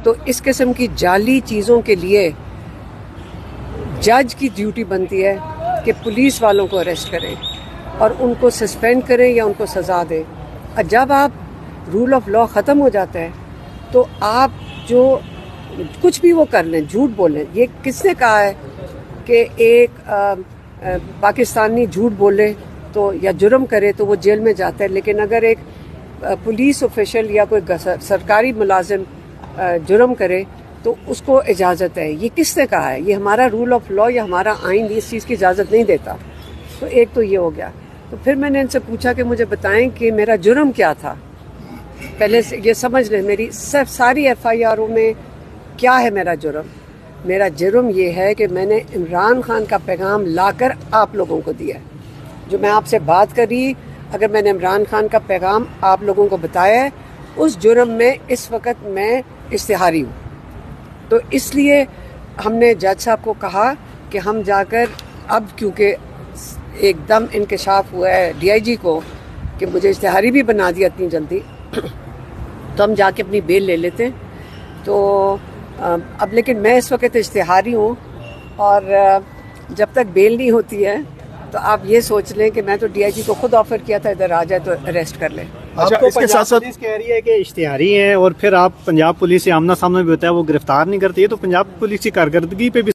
تو اس قسم کی جعلی چیزوں کے لیے جج کی ڈیوٹی بنتی ہے کہ پولیس والوں کو اریسٹ کریں اور ان کو سسپینڈ کریں یا ان کو سزا دیں. اور جب آپ رول آف لا ختم ہو جاتا ہے تو آپ جو کچھ بھی وہ کر لیں، جھوٹ بولیں. یہ کس نے کہا ہے کہ ایک پاکستانی جھوٹ بولے تو یا جرم کرے تو وہ جیل میں جاتا ہے، لیکن اگر ایک پولیس آفیشل یا کوئی سرکاری ملازم جرم کرے تو اس کو اجازت ہے؟ یہ کس نے کہا ہے؟ یہ ہمارا رول آف لا یا ہمارا آئین اس چیز کی اجازت نہیں دیتا. تو ایک تو یہ ہو گیا. تو پھر میں نے ان سے پوچھا کہ مجھے بتائیں کہ میرا جرم کیا تھا. پہلے سے یہ سمجھ لیں میری ساری ایف آئی آروں میں کیا ہے میرا جرم. میرا جرم یہ ہے کہ میں نے عمران خان کا پیغام لا کر آپ لوگوں کو دیا. جو میں آپ سے بات کری، اگر میں نے عمران خان کا پیغام آپ لوگوں کو بتایا ہے، اس جرم میں اس وقت میں اشتہاری ہوں. تو اس لیے ہم نے جج صاحب کو کہا کہ ہم جا کر اب، کیونکہ ایک دم انکشاف ہوا ہے ڈی آئی جی کو کہ مجھے اشتہاری بھی بنا دیا اتنی جلدی، تو ہم جا کے اپنی بیل لے لیتے ہیں. تو اب لیکن میں اس وقت اشتہاری ہوں، اور جب تک بیل نہیں ہوتی ہے تو آپ یہ سوچ لیں کہ میں تو ڈی آئی جی کو خود آفر کیا تھا ادھر آ جائے تو اریسٹ کر لیں. آپ کو پنجاب پولیس کہہ رہی ہے کہ اشتہاری ہیں، اور پھر آپ پنجاب پولیس سے آمنا سامنا بھی ہوتا ہے، وہ گرفتار نہیں کرتی ہے، تو پنجاب پولیس کی کارکردگی پہ بھی